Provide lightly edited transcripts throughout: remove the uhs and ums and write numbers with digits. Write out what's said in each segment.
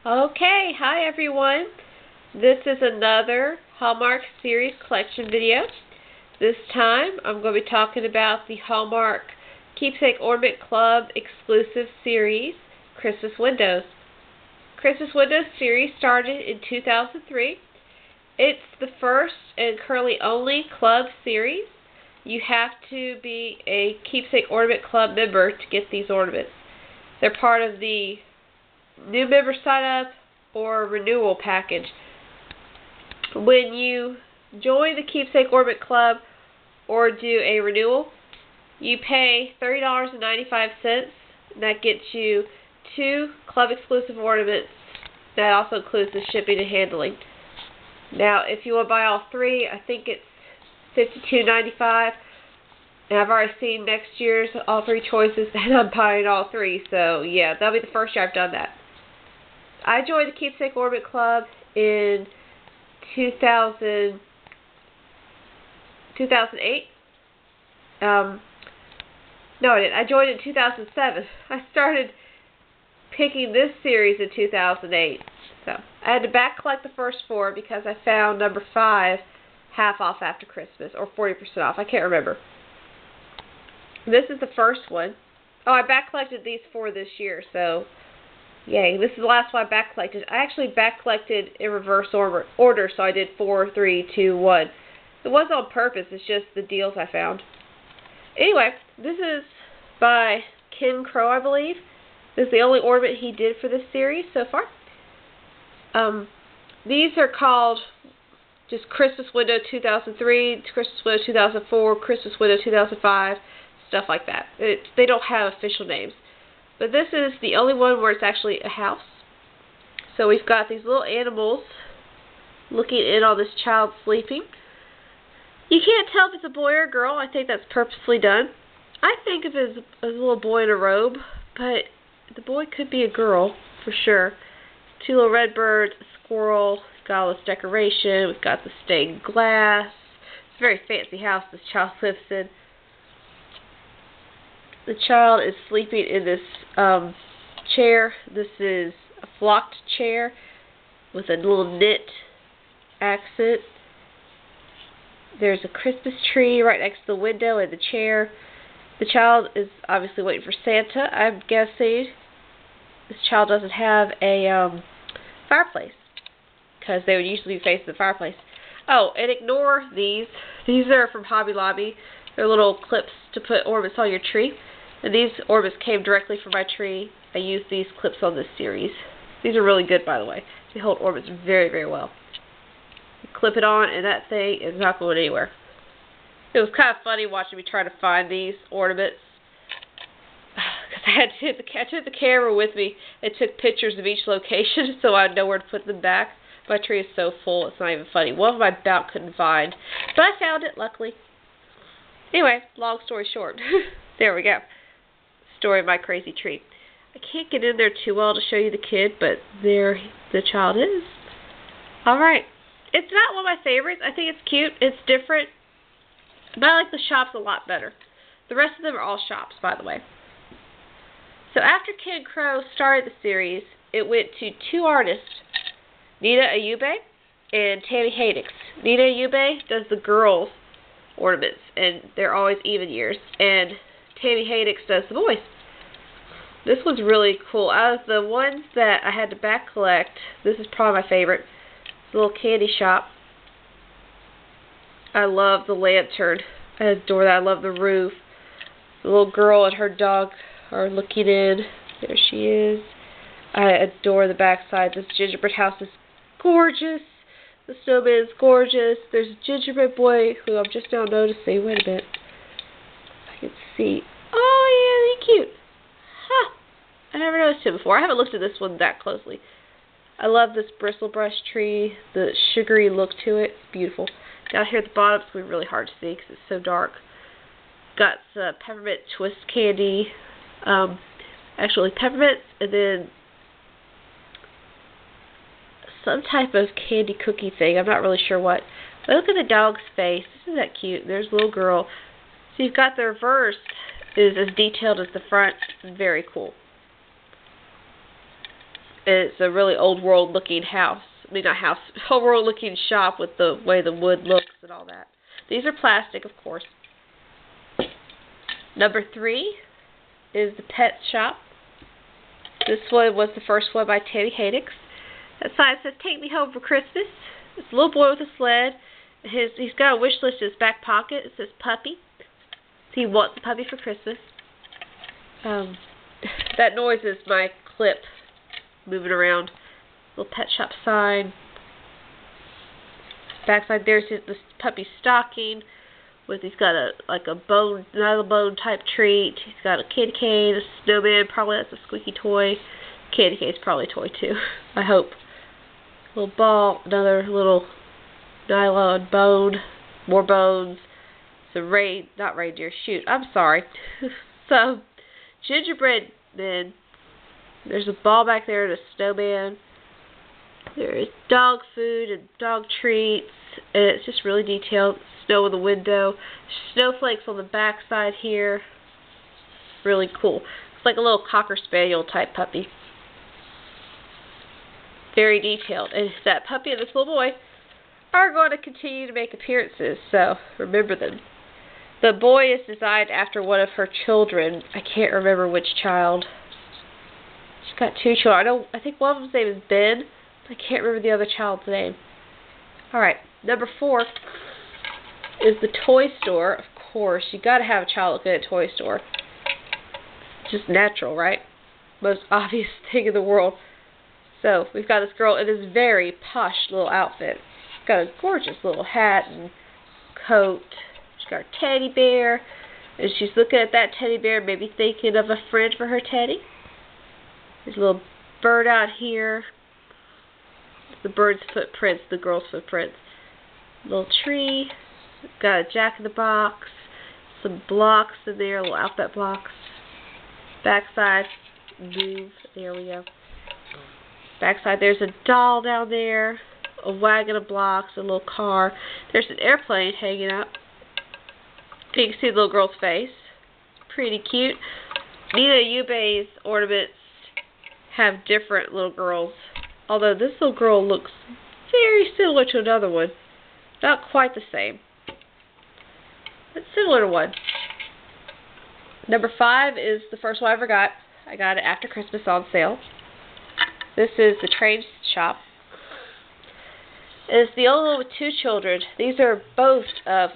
Okay, hi everyone. This is another Hallmark series collection video. This time I'm going to be talking about the Hallmark Keepsake Ornament Club exclusive series, Christmas Windows. Christmas Windows series started in 2003. It's the first and currently only club series. You have to be a Keepsake Ornament Club member to get these ornaments. They're part of the new member sign up or renewal package. When you join the Keepsake Ornament Club or do a renewal, you pay $30.95, and that gets you 2 club exclusive ornaments. That also includes the shipping and handling. Now, if you want to buy all 3, I think it's $52.95. And I've already seen next year's all 3 choices, and I'm buying all 3. So, yeah, that'll be the first year I've done that. I joined the Keepsake Ornament Club in 2008. No, I didn't. I joined in 2007. I started picking this series in 2008. So I had to back collect the first 4 because I found number 5 half off after Christmas, or 40% off. I can't remember. This is the first one. Oh, I back collected these 4 this year, so yay. This is the last one I back collected. I actually back collected in reverse order, so I did 4, 3, 2, 1. It wasn't on purpose, it's just the deals I found. Anyway, this is by Ken Crow, I believe. This is the only ornament he did for this series so far. These are called just Christmas Window 2003, Christmas Window 2004, Christmas Window 2005, stuff like that. They don't have official names. But this is the only one where it's actually a house. So we've got these little animals looking in on this child sleeping. You can't tell if it's a boy or a girl. I think that's purposely done. I think of it as a little boy in a robe, but the boy could be a girl for sure. 2 little red birds, a squirrel, we've got all this decoration, we've got the stained glass. It's a very fancy house this child lives in. The child is sleeping in this chair. This is a flocked chair with a little knit accent. There's a Christmas tree right next to the window and the chair. The child is obviously waiting for Santa. I'm guessing this child doesn't have a fireplace because they would usually be facing the fireplace. Oh, and ignore these. These are from Hobby Lobby. They're little clips to put ornaments on your tree. And these ornaments came directly from my tree. I used these clips on this series. These are really good, by the way. They hold ornaments very, very well. You clip it on, and that thing is not going anywhere. It was kind of funny watching me try to find these ornaments. Because I took the camera with me and took pictures of each location so I'd know where to put them back. My tree is so full, it's not even funny. One of them I about couldn't find. But I found it, luckily. Anyway, long story short. There we go. Story of my crazy tree. I can't get in there too well to show you the kid, but there the child is. Alright. It's not one of my favorites. I think it's cute. It's different. But I like the shops a lot better. The rest of them are all shops, by the way. So after Ken Crow started the series, it went to 2 artists, Nina Ayube and Tammy Haydix. Nina Ayube does the girls' ornaments, and they're always even years. And Tammy Haydix does the boys. This one's really cool. Out of the ones that I had to back collect, this is probably my favorite. It's a little candy shop. I love the lantern. I adore that. I love the roof. The little girl and her dog are looking in. There she is. I adore the backside. This gingerbread house is gorgeous. The snowman is gorgeous. There's a gingerbread boy who I'm just now noticing. Wait a minute. I can see. Oh, yeah, he's cute. Huh. I never noticed him before. I haven't looked at this one that closely. I love this bristle brush tree. The sugary look to it. It's beautiful. Down here at the bottom, it's going to be really hard to see because it's so dark. Got some peppermint twist candy. Actually, peppermints, and then some type of candy cookie thing. I'm not really sure what. But look at the dog's face. Isn't that cute? There's a little girl. So you've got the reverse is as detailed as the front. It's very cool. And it's a really old world looking house. I mean, not house, old world looking shop with the way the wood looks and all that. These are plastic, of course. Number 3 is the pet shop. This one was the first one by Tammy Haddix. That sign says, "Take me home for Christmas." It's a little boy with a sled. He's got a wish list in his back pocket. It says puppy. So he wants a puppy for Christmas. That noise is my clip moving around. Little pet shop sign. Backside there's the puppy stocking. He's got a bone, another bone type treat. He's got a candy cane, a snowman. Probably that's a squeaky toy. Candy cane's probably a toy too. I hope. Little ball, another little nylon bone, more bones. Not reindeer. Shoot, I'm sorry. So gingerbread men. There's a ball back there and a snowman. There's dog food and dog treats, and it's just really detailed. Snow in the window. Snowflakes on the back side here. Really cool. It's like a little Cocker Spaniel type puppy. Very detailed. And that puppy and this little boy are going to continue to make appearances, so remember them. The boy is designed after one of her children. I can't remember which child. She's got 2 children. I think one of them's name is Ben. I can't remember the other child's name. Alright, number 4 is the toy store. Of course, you gotta have a child look at a toy store. Just natural, right? Most obvious thing in the world. So, we've got this girl in this very posh little outfit. She's got a gorgeous little hat and coat. She's got her teddy bear. And she's looking at that teddy bear, maybe thinking of a friend for her teddy. There's a little bird out here. The bird's footprints, the girl's footprints. Little tree. Got a jack-in-the-box. Some blocks in there, little alphabet blocks. Backside, move. There we go. Backside, there's a doll down there. A wagon of blocks, a little car. There's an airplane hanging up. You can see the little girl's face. Pretty cute. Nina Yube's ornaments have different little girls. Although this little girl looks very similar to another one. Not quite the same. But similar to one. Number 5 is the first one I ever got. I got it after Christmas on sale. This is the train shop. It's the old one with 2 children. These are both of,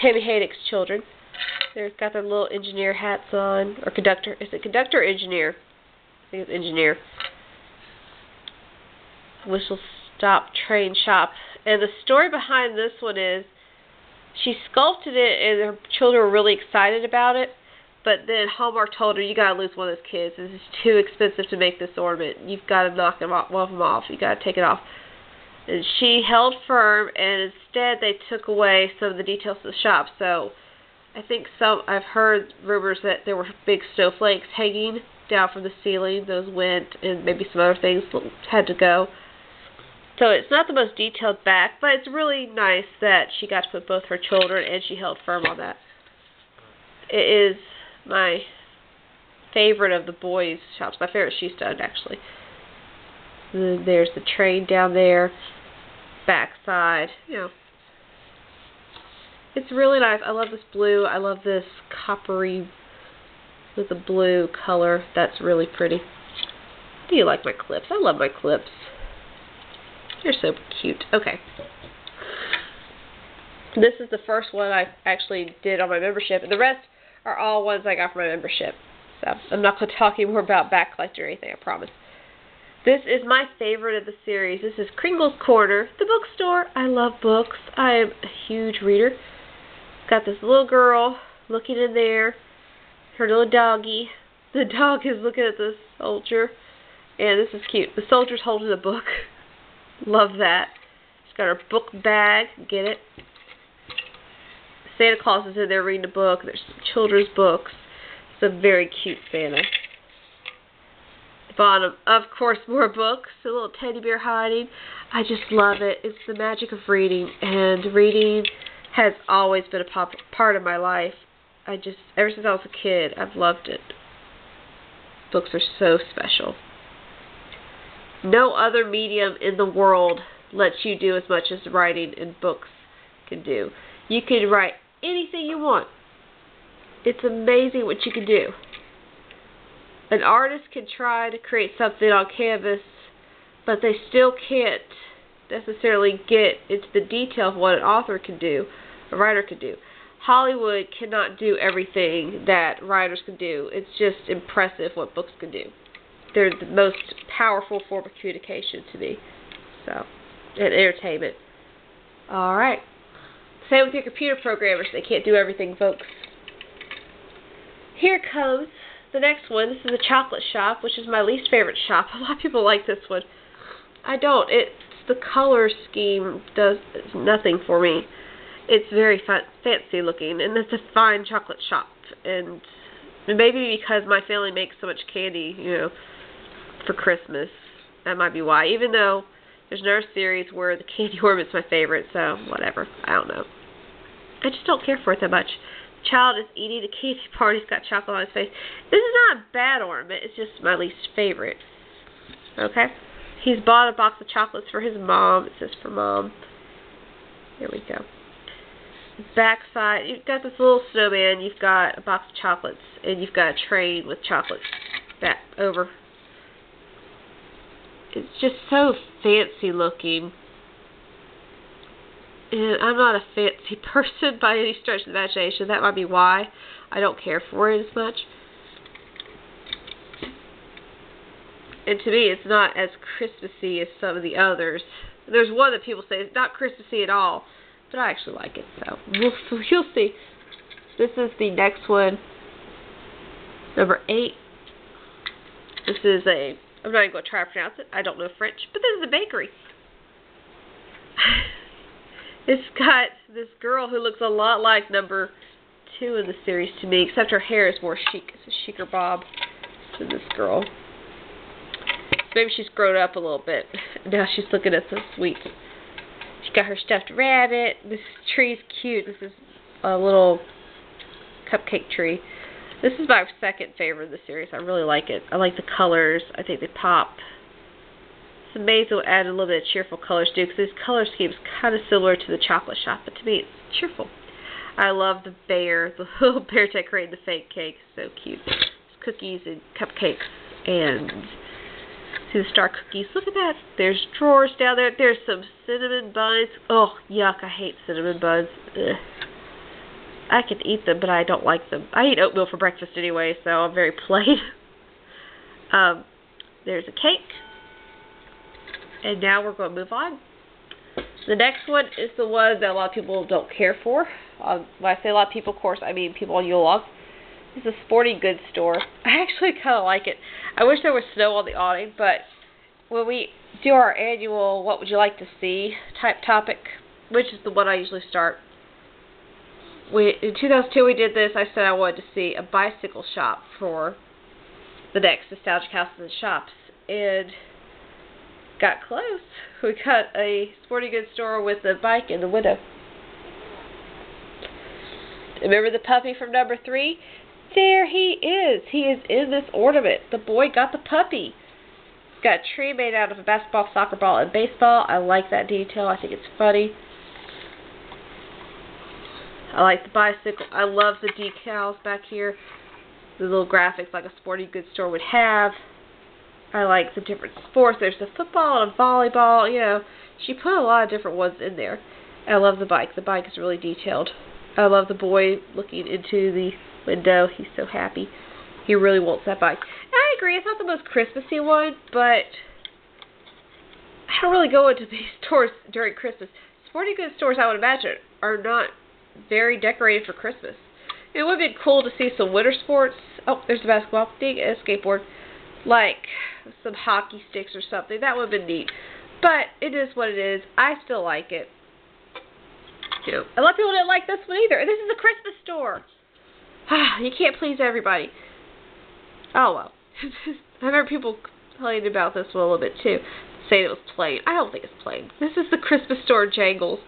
Tammy Haddix's children. They've got their little engineer hats on. Or conductor. Is it conductor or engineer? I think it's engineer. Whistle Stop Train Shop. And the story behind this one is she sculpted it and her children were really excited about it, but then Hallmark told her, you gotta lose one of those kids. This is too expensive to make this ornament. You've got to knock them off, one of them off. You gotta take it off. And she held firm, and instead they took away some of the details of the shop. So I think I've heard rumors that there were big snowflakes hanging down from the ceiling. Those went, and maybe some other things had to go. So it's not the most detailed back, but it's really nice that she got to put both her children and she held firm on that. It is my favorite of the boys' shops. My favorite she's done, actually. There's the train down there. Backside. It's really nice. I love this blue. I love this coppery with the blue color. That's really pretty. Do you like my clips? I love my clips. They're so cute. Okay. This is the first one I actually did on my membership. And the rest are all ones I got from my membership. So I'm not going to talk anymore about back collecting or anything, I promise. This is my favorite of the series. This is Kringle's Corner, the bookstore. I love books. I am a huge reader. Got this little girl looking in there. Her little doggy. The dog is looking at the soldier. And this is cute. The soldier's holding a book. Love that. She's got her book bag. Get it? Santa Claus is in there reading a book. There's some children's books. It's a very cute Santa. Bottom, of course, more books. A little teddy bear hiding. I just love it. It's the magic of reading. And reading has always been a part of my life. Ever since I was a kid, I've loved it. Books are so special. No other medium in the world lets you do as much as writing and books can do. You can write anything you want. It's amazing what you can do. An artist can try to create something on canvas, but they still can't necessarily get into the detail of what an author can do, a writer can do. Hollywood cannot do everything that writers can do. It's just impressive what books can do. They're the most powerful form of communication to me. So, and entertainment. Alright. Same with your computer programmers. They can't do everything, folks. Here comes the next one. This is a chocolate shop, which is my least favorite shop. A lot of people like this one. I don't. It's the color scheme does nothing for me. It's very fancy looking, and it's a fine chocolate shop. And maybe because my family makes so much candy, you know, for Christmas, that might be why. Even though there's another series where the candy ornament's my favorite, so whatever. I don't know. I just don't care for it that much. The child is eating a candy bar. He's got chocolate on his face. This is not a bad ornament. It's just my least favorite. Okay? He's bought a box of chocolates for his mom. It says for mom. There we go. Backside, you've got this little snowman. You've got a box of chocolates, and you've got a train with chocolates back over. It's just so fancy looking. And I'm not a fancy person by any stretch of the imagination. That might be why I don't care for it as much. And to me, it's not as Christmassy as some of the others. There's one that people say is not Christmassy at all, but I actually like it, so you'll see. This is the next one, number 8. This is a, I'm not even going to try to pronounce it. I don't know French, but this is a bakery. It's got this girl who looks a lot like number 2 in the series to me, except her hair is more chic. It's a chicer bob than this girl. Maybe she's grown up a little bit. Now she's looking at some sweets. She's got her stuffed rabbit. This tree's cute. This is a little cupcake tree. This is my second favorite of the series. I really like it. I like the colors. I think they pop. It's amazing what added a little bit of cheerful colors do, because this color scheme is kind of similar to the chocolate shop, but to me it's cheerful. I love the bear, the little bear decorating the fake cake. So cute. It's cookies and cupcakes and see the star cookies. Look at that. There's drawers down there. There's some cinnamon buns. Oh, yuck. I hate cinnamon buns. Ugh. I can eat them, but I don't like them. I eat oatmeal for breakfast anyway, so I'm very plain. There's a cake. And now we're going to move on. The next one is the one that a lot of people don't care for. When I say a lot of people, of course, I mean people on Yule log. It's a sporting goods store. I actually kind of like it. I wish there was snow on the awning, but when we do our annual what would you like to see type topic, which is the one I usually start. In 2002 we did this. I said I wanted to see a bicycle shop for the next Nostalgic Houses and Shops, and got close. We got a sporting goods store with a bike in the window. Remember the puppy from number 3? There he is. He is in this ornament. The boy got the puppy. He's got a tree made out of a basketball, soccer ball, and baseball. I like that detail. I think it's funny. I like the bicycle. I love the decals back here. The little graphics like a sporting goods store would have. I like the different sports. There's a football and a volleyball. You know, she put a lot of different ones in there. I love the bike. The bike is really detailed. I love the boy looking into the window. He's so happy. He really wants that bike. And I agree. It's not the most Christmassy one, but I don't really go into these stores during Christmas. Sporting goods stores, I would imagine, are not very decorated for Christmas. It would have been cool to see some winter sports. Oh, there's a basketball thing and a skateboard. Like some hockey sticks or something. That would have been neat. But it is what it is. I still like it. You know, a lot of people didn't like this one either. This is a Christmas store. You can't please everybody. Oh well. I remember people complaining about this one a little bit too, saying it was plain. I don't think it's plain. This is the Christmas store Jangles.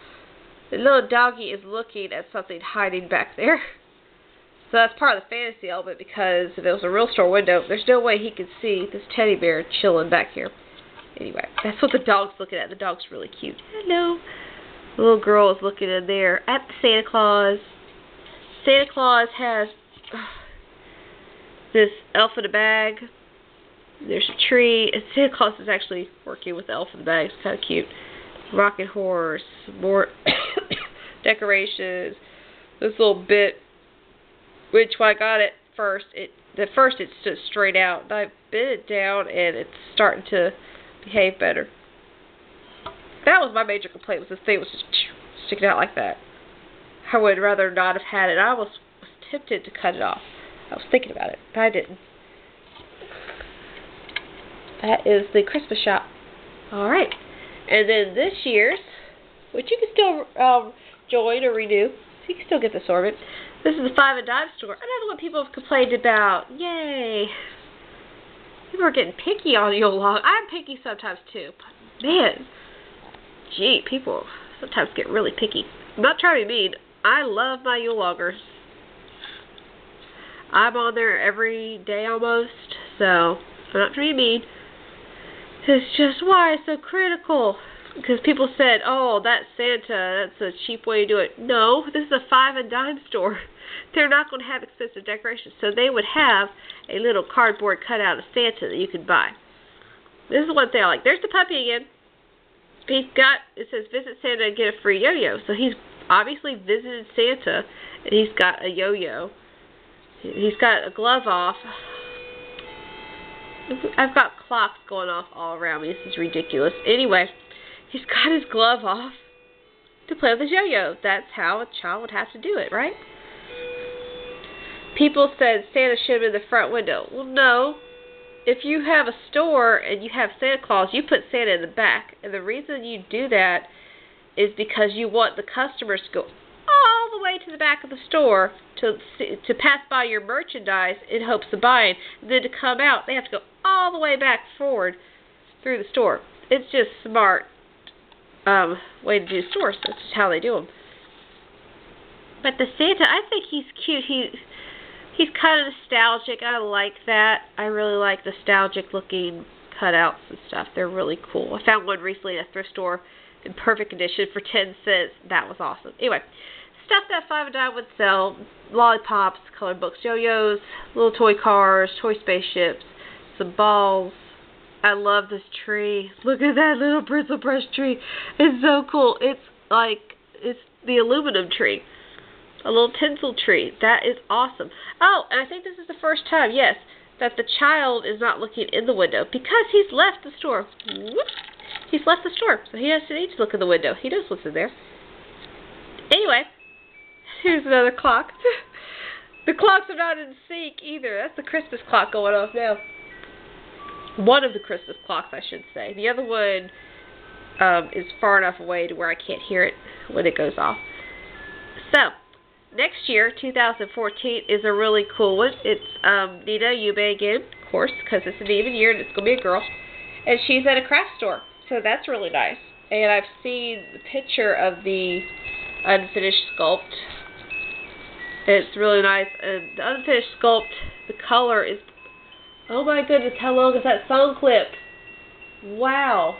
The little doggy is looking at something hiding back there. So that's part of the fantasy element, because if it was a real store window, there's no way he could see this teddy bear chilling back here. Anyway, that's what the dog's looking at. The dog's really cute. Hello. The little girl is looking in there at the Santa Claus. Santa Claus has this elf in a bag. There's a tree, and Santa Claus is actually working with the elf in the bag. It's kind of cute. Rocking horse, more decorations. This little bit, which when I got it first, at first it stood straight out. And I bent it down, and it's starting to behave better. That was my major complaint, was this thing was just sticking out like that. I would rather not have had it. I almost was tempted to cut it off. I was thinking about it, but I didn't. That is the Christmas shop. Alright. And then this year's, which you can still join or renew, so you can still get the assortment. This is the 5 and Dime store. Another one people have complained about. Yay. People are getting picky on Yule log. I'm picky sometimes too. But man, gee, people sometimes get really picky. I'm not trying to be mean. I love my Yule loggers. I'm on there every day almost, so I'm not trying to be mean. It's just why it's so critical. Because people said, oh, that's Santa, that's a cheap way to do it. No, this is a 5 and Dime store. They're not going to have expensive decorations. So they would have a little cardboard cutout of Santa that you could buy. This is one thing I like. There's the puppy again. He's got, it says, visit Santa and get a free yo-yo. So he's obviously visited Santa, and he's got a yo-yo. He's got a glove off. I've got clocks going off all around me. This is ridiculous. Anyway, he's got his glove off to play with his yo-yo. That's how a child would have to do it, right? People said Santa should have been in the front window. Well, no. If you have a store and you have Santa Claus, you put Santa in the back. And the reason you do that is because you want the customers to go all the way to the back of the store to pass by your merchandise in hopes of buying. And then to come out, they have to go all the way back forward through the store. It's just smart way to do stores. That's just how they do them. But the Santa, I think he's cute. He's kind of nostalgic. I like that. I really like nostalgic looking cutouts and stuff. They're really cool. I found one recently at a thrift store in perfect condition for 10 cents. That was awesome. Anyway, stuff that 5 and Dime would sell. Lollipops, colored books, yo-yos, little toy cars, toy spaceships, some balls. I love this tree. Look at that little bristle brush tree. It's so cool. It's the aluminum tree. A little tinsel tree. That is awesome. Oh, and I think this is the first time, yes, that the child is not looking in the window because he's left the store. Whoops. He's left the store, so he doesn't need to look in the window. He knows what's in there. Anyway, here's another clock. The clocks are not in sync either. That's the Christmas clock going off now. One of the Christmas clocks, I should say. The other one is far enough away to where I can't hear it when it goes off. So, next year, 2014, is a really cool one. It's Nina Yube again, of course, because it's an even year and it's going to be a girl. And she's at a craft store, so that's really nice. And I've seen the picture of the unfinished sculpt. It's really nice. And the unfinished sculpt, the color is... Oh my goodness, how long is that song clip? Wow.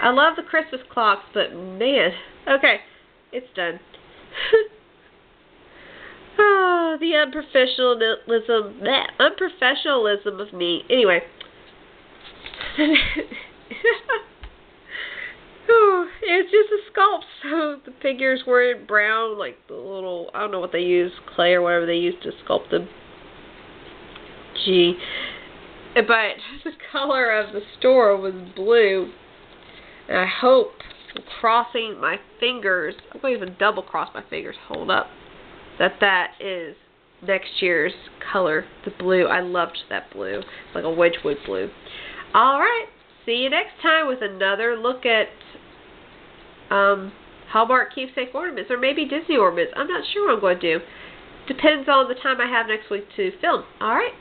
I love the Christmas clocks, but man. Okay, it's done. Oh, the unprofessionalism of me. Anyway. Oh, it's just a sculpt, so the figures were in brown, like the little, I don't know what they use, clay or whatever they use to sculpt them. Gee. But the color of the store was blue. And I hope, crossing my fingers, I'm going to even double cross my fingers, hold up, that is next year's color, the blue. I loved that blue. It's like a Wedgwood blue. Alright, see you next time with another look at Hallmark Keepsake ornaments, or maybe Disney ornaments. I'm not sure what I'm going to do. Depends on the time I have next week to film. Alright,